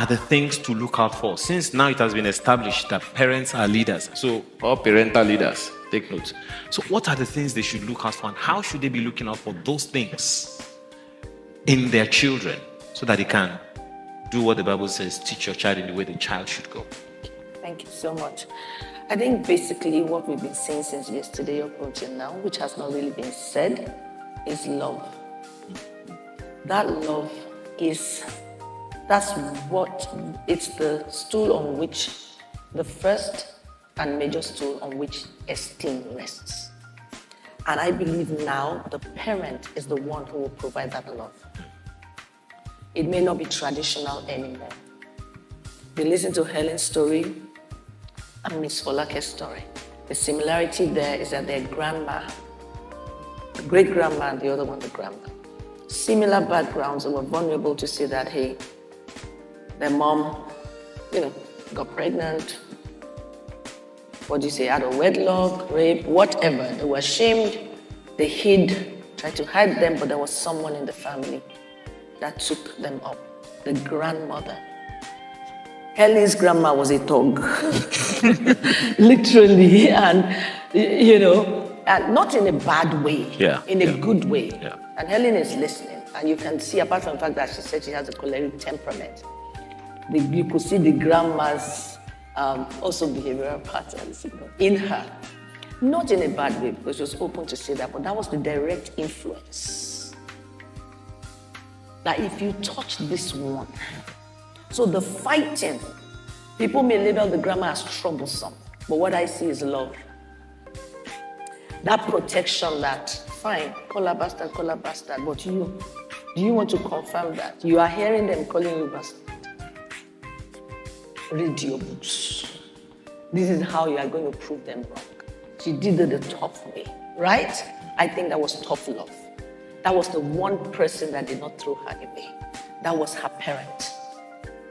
are the things to look out for? Since now it has been established that parents are leaders, so all parental leaders, take note. So what are the things they should look out for, and how should they be looking out for those things in their children so that they can do what the Bible says, teach your child in the way the child should go? Thank you so much. I think basically what we've been saying since yesterday up until now, which has not really been said, is love. That love is, that's what, it's the stool on which, the first and major stool on which esteem rests. And I believe now the parent is the one who will provide that love. It may not be traditional anymore. We listen to Helen's story and Miss Folake's story. The similarity there is that their grandma, the great-grandma and the other one, the grandma, similar backgrounds, and were vulnerable to say that, hey, their mom, got pregnant, what do you say, out of wedlock, rape, whatever. They were ashamed, they hid, tried to hide them, but there was someone in the family that took them up, the grandmother. Helen's grandma was a thug, literally, and, and not in a bad way, in a good way. Yeah. And Helen is listening, and you can see, apart from the fact that she said she has a choleric temperament, you could see the grandma's also behavioral patterns in her. Not in a bad way, because she was open to say that, but that was the direct influence. That if you touch this one, so the fighting, people may label the grandma as troublesome, but what I see is love. That protection, that, fine, call her bastard, but do you want to confirm that? You are hearing them calling you bastard. Read your books. This is how you are going to prove them wrong. She did it the tough way, right? I think that was tough love. That was the one person that did not throw her away. That was her parent.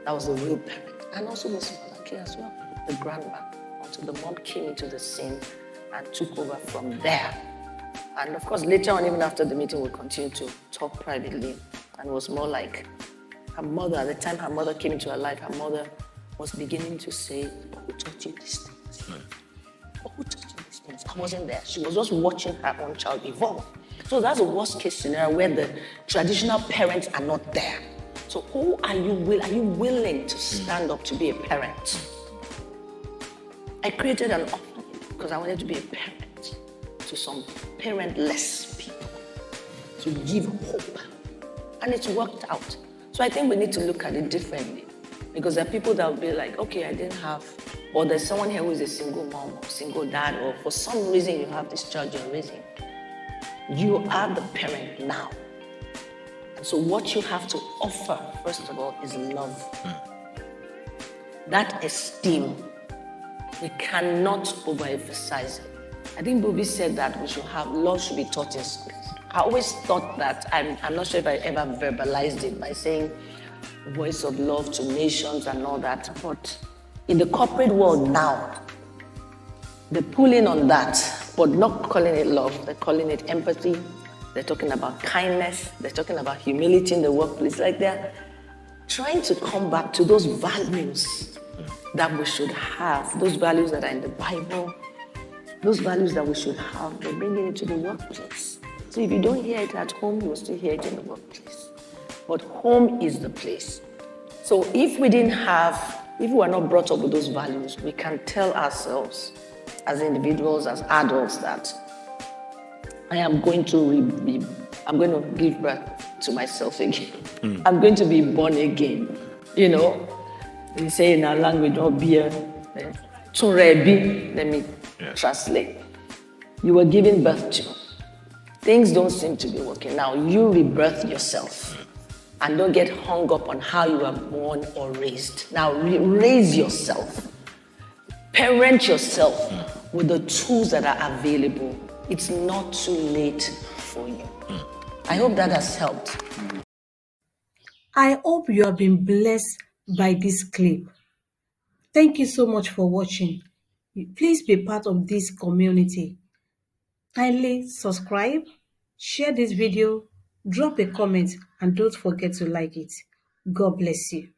That was the real parent. And also Miss Malaki as well, the grandma, until the mom came into the scene and took over from there. And of course, later on, even after the meeting, we'll continue to talk privately. And it was more like her mother, at the time her mother came into her life, her mother was beginning to say, who taught you these things? Who taught you these things? I wasn't there. She was just watching her own child evolve. So that's a worst case scenario where the traditional parents are not there. So who are you willing to stand up to be a parent? I created an orphanage because I wanted to be a parent to some parentless people, to give hope. And it's worked out. So I think we need to look at it differently, because there are people that will be like, okay, I didn't have, or there's someone here who is a single mom or single dad, or for some reason you have this child you're raising. You are the parent now. So what you have to offer, first of all, is love. That esteem, we cannot overemphasize it. I think Bobby said that love should be taught in schools. I always thought that, I'm not sure if I ever verbalized it by saying voice of love to nations and all that, but in the corporate world now, they're pulling on that, but not calling it love, they're calling it empathy. They're talking about kindness. They're talking about humility in the workplace. Like they're trying to come back to those values that we should have, those values that are in the Bible, those values that we should have. They're bringing it to the workplace. So if you don't hear it at home, you will still hear it in the workplace. But home is the place. So if we were not brought up with those values, we can tell ourselves as individuals, as adults, that I am going to give birth to myself again. I'm going to be born again. We say in our language, let me translate. You were giving birth to. Things don't seem to be working. Now you rebirth yourself. And don't get hung up on how you were born or raised. Now raise yourself. Parent yourself with the tools that are available. It's not too late for you. I hope that has helped. I hope you have been blessed by this clip. Thank you so much for watching. Please be part of this community. Kindly subscribe, share this video, drop a comment, and don't forget to like it. God bless you.